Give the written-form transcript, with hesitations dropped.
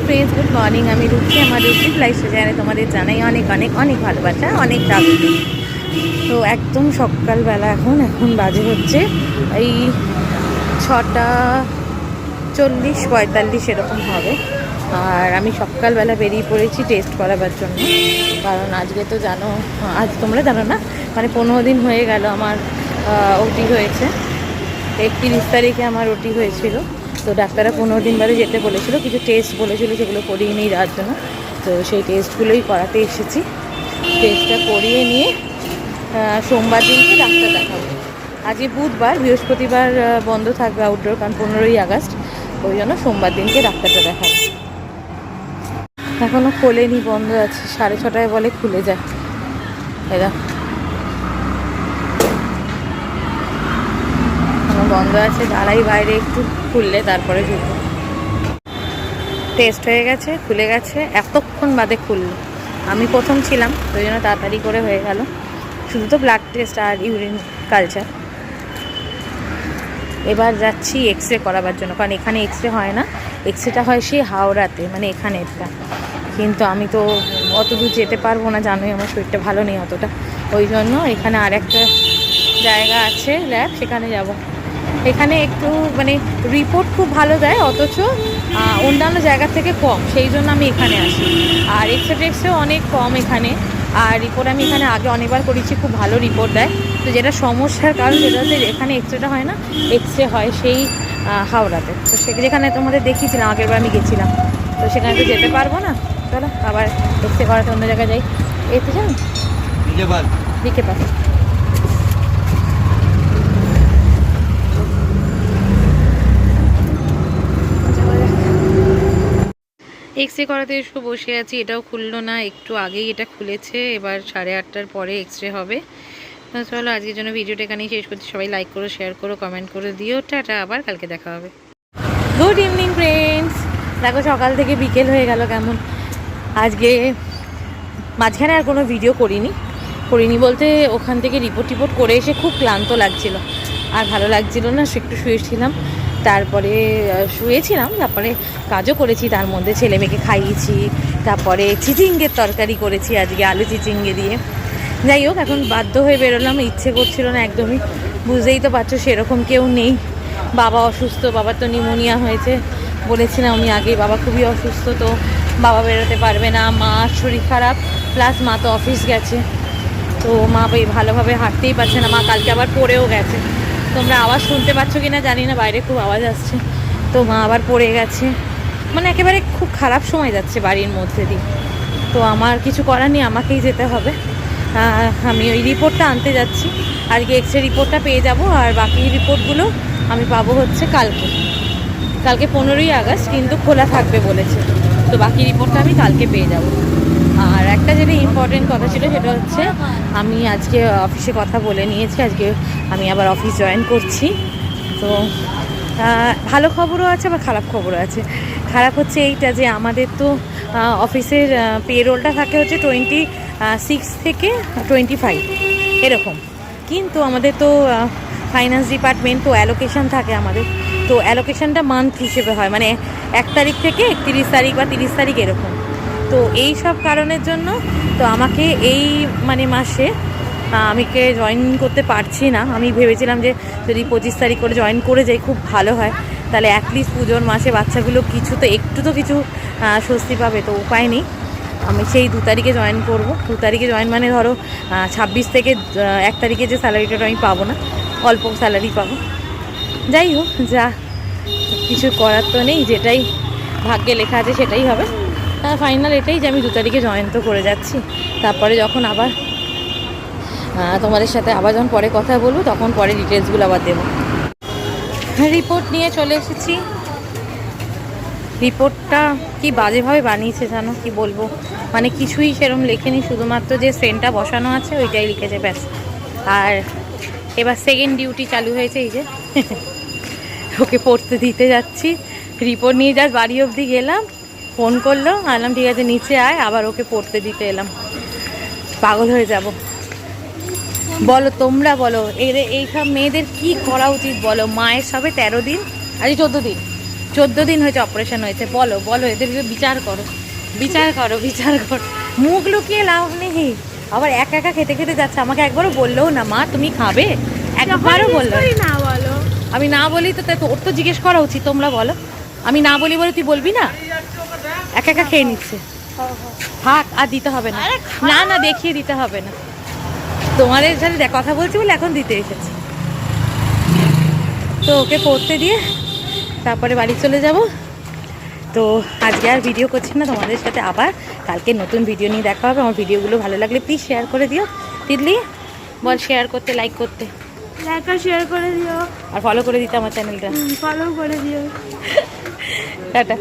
Friends, good morning. আমি রুচি, আমার রুচি লাইফস্টাইল চ্যানেলে তোমাদের জানাই অনেক অনেক অনেক ভালোবাসা, অনেক স্বাগত। তো একদম সকালবেলা এখন বাজে হচ্ছে এই 6:40-45 এরকম হবে। আর আমি সকালবেলা বেরিয়ে পড়েছি টেস্ট করাবার জন্য, কারণ আজকে তো জানো, আজ তোমরা জানো না, মানে 15 দিন হয়ে গেল আমার ওটি হয়েছে। 31 তারিখে আমার ওটি হয়েছিল। তো ডাক্তাররা 15 দিন বাদে যেতে বলেছিল, কিছু টেস্ট বলেছিল, সেগুলো করিয়ে নিয়ে যাওয়ার জন্য। তো সেই টেস্টগুলোই করাতে এসেছি। টেস্টটা করিয়ে নিয়ে সোমবার দিনকে ডাক্তার দেখাবো। আজকে বুধবার, বৃহস্পতিবার বন্ধ থাকবে আউটডোর, কারণ 15ই আগস্ট। ওই জন্য সোমবার দিনকে ডাক্তারটা দেখাবো। এখনও খোলেনি, বন্ধ আছে। 6:30 বলে খুলে যায়। এরা বন্ধ আছে, দাঁড়াই বাইরে, একটু খুললে তারপরে ঢুকবো। টেস্ট হয়ে গেছে, খুলে গেছে, এতক্ষণ বাদে খুললো। আমি প্রথম ছিলাম, ওই জন্য তাড়াতাড়ি করে হয়ে গেল। শুধু তো ব্লাড টেস্ট আর ইউরিন কালচার। এবার যাচ্ছি এক্স রে করাবার জন্য, কারণ এখানে এক্স রে হয় না। এক্স রেটা হয় সেই হাওড়াতে, মানে এখানে একটা। কিন্তু আমি তো অত দূর যেতে পারবো না, জানোই আমার শরীরটা ভালো নেই অতটা। ওই জন্য এখানে আর একটা জায়গা আছে ল্যাব, সেখানে যাব। এখানে একটু মানে রিপোর্ট খুব ভালো দেয়, অথচ অন্যান্য জায়গা থেকে কম, সেই জন্য আমি এখানে আসি। আর এক্সরে টেক্সরেও অনেক কম এখানে। আর রিপোর্ট আমি এখানে আগে অনেকবার করেছি, খুব ভালো রিপোর্ট দেয়। তো যেটা সমস্যার কারণ, যেটা হচ্ছে এখানে এক্সরেটা হয় না, এক্সরে হয় সেই হাওড়াতে। তো যেখানে তোমাদের দেখিয়েছিলাম আগেরবার আমি গেছিলাম। তো সেখানে তো যেতে পারবো না। চলো আবার এক্সরে করাতে অন্য জায়গায় যাই। এতে যান দিকে পাস। এক্স রে করাতে এসে বসে আছি, এটাও খুললো না। একটু আগেই এটা খুলেছে, এবার 8:30টার পরে এক্স রে হবে। তো চলো আজকের জন্য ভিডিওটা এখানেই শেষ করছি। সবাই লাইক করো, শেয়ার করো, কমেন্ট করে দিও। টাটা, আবার কালকে দেখা হবে। Good evening friends. দেখো সকাল থেকে বিকেল হয়ে গেল কেমন। আজকে মাঝখানে আর কোনো ভিডিও করিনি বলতে, ওখান থেকে রিপোর্ট করে এসে খুব ক্লান্ত লাগছিল, আর ভালো লাগছিল না। একটু শুয়েছিলাম, তারপরে তারপরে কাজও করেছি। তার মধ্যে ছেলে মেয়েকে খাইয়েছি, তারপরে চিচিঙ্গের তরকারি করেছি আজকে, আলু চিচিঙ্গে দিয়ে। যাই হোক, এখন বাধ্য হয়ে বেরোলাম, ইচ্ছে করছিল না একদমই। বুঝতেই তো পারছো, সেরকম কেউ নেই। বাবা অসুস্থ, বাবার তো নিউমোনিয়া হয়েছে, বলেছিলাম আমি আগেই। বাবা খুবই অসুস্থ, তো বাবা বেরোতে পারবে না। মা শরীর খারাপ, প্লাস মা তো অফিস গেছে। তো মা ভালোভাবে হাঁটতেই পারছে না। মা কালকে আবার পড়েও গেছে। তোমরা আওয়াজ শুনতে পাচ্ছ কি না জানি না, বাইরে খুব আওয়াজ আসছে। তো মা আবার পড়ে গেছে, মানে একেবারে খুব খারাপ সময় যাচ্ছে বাড়ির মধ্যে দিয়ে। তো আমার কিছু করার নেই, আমাকেই যেতে হবে। আমি ওই রিপোর্টটা আনতে যাচ্ছি। আজকে এক্স রে রিপোর্টটা পেয়ে যাব, আর বাকি রিপোর্টগুলো আমি পাবো হচ্ছে কালকে 15ই আগস্ট, কিন্তু খোলা থাকবে বলেছে। তো বাকি রিপোর্টটা আমি কালকে পেয়ে যাব। আর একটা যেটা ইম্পর্টেন্ট কথা ছিল, সেটা হচ্ছে আমি আজকে অফিসে কথা বলে নিয়েছি, আজকে আমি আবার অফিস জয়েন করছি। তো ভালো খবরও আছে, আবার খারাপ খবরও আছে। খারাপ হচ্ছে এইটা যে আমাদের তো অফিসের পেরোলটা থাকে হচ্ছে 26 থেকে 25 এরকম। কিন্তু আমাদের তো ফাইন্যান্স ডিপার্টমেন্ট, তো অ্যালোকেশন থাকে আমাদের। তো অ্যালোকেশনটা মান্থ হিসেবে হয়, মানে 1 তারিখ থেকে 31 তারিখ বা 30 তারিখ এরকম। তো এই সব কারণের জন্য তো আমাকে এই মানে মাসে আমিকে জয়েন করতে পারছি না। আমি ভেবেছিলাম যে যদি 25 তারিখ করে জয়েন করে যাই খুব ভালো হয়, তাহলে অ্যাটলিস্ট পুজোর মাসে বাচ্চাগুলো একটু তো কিছু স্বস্তি পাবে। তো উপায় নেই, আমি সেই 2 তারিখে জয়েন করব। 2 তারিখে জয়েন মানে ধরো 26 থেকে 1 তারিখে যে স্যালারিটা আমি পাবো না, অল্প স্যালারি পাবো। যাই হোক, যা কিছু করার তো নেই, যেটাই ভাগ্যে লেখা আছে সেটাই হবে। ফাইনাল এটাই যে আমি 2 তারিখে জয়েন তো করে যাচ্ছি। তারপরে যখন আবার তোমাদের সাথে আবার যখন পরে কথা বলবো, তখন পরে ডিটেলসগুলো আবার দেবো। রিপোর্ট নিয়ে চলে এসেছি। রিপোর্টটা কি বাজেভাবে বানিয়েছে জানো, কি বলবো, মানে কিছুই সেরকম লেখেনি, শুধুমাত্র যে সেন্টটা বসানো আছে ওইটাই লিখেছে, ব্যাস। আর এবার সেকেন্ড ডিউটি চালু হয়েছে, এই যে ওকে পড়তে দিতে যাচ্ছি। রিপোর্ট নিয়ে যা বাড়ি অবধি গেলাম, ফোন করলো, আনলাম ঠিক আছে নিচে আয়, আবার ওকে পড়তে দিতে এলাম। পাগল হয়ে যাব। বলো, তোমরা বলো, এইসব মেয়েদের কি করা উচিত বলো। মায়ের সবে 13 দিন, আজ 14 দিন, 14 দিন হয়েছে অপারেশন হয়েছে। বলো বলো, এদের বিচার করো, বিচার করো, বিচার করো। মুখ লুকিয়ে লাভ নেই। আবার একা একা খেতে খেতে যাচ্ছে, আমাকে একবারও বললেও না মা তুমি খাবে, একবারও বললো না। বলো, আমি না বলি তো তাই তো ওর তো জিজ্ঞেস করা উচিত। তোমরা বলো, আমি না বলি বলে তুই বলবি না? একা একা খেয়ে নিচ্ছে। থাক, আর দিতে হবে না। না না, দেখিয়ে দিতে হবে না। তোমাদের সাথে কথা বলছি বলে এখন দিতে এসেছি। তো ওকে পড়তে দিয়ে তারপরে বাড়ি চলে যাব। তো আজকে আর ভিডিও করছি না তোমাদের সাথে, আবার কালকে নতুন ভিডিও নিয়ে দেখা হবে। আমার ভিডিওগুলো ভালো লাগলে প্লিজ শেয়ার করে দিও। তিতলি বল, শেয়ার করতে, লাইক করতে, লাইক আর শেয়ার করে দিও, আর ফলো করে দিতে আমার চ্যানেলটা। ফলো করে দিও। টাটা।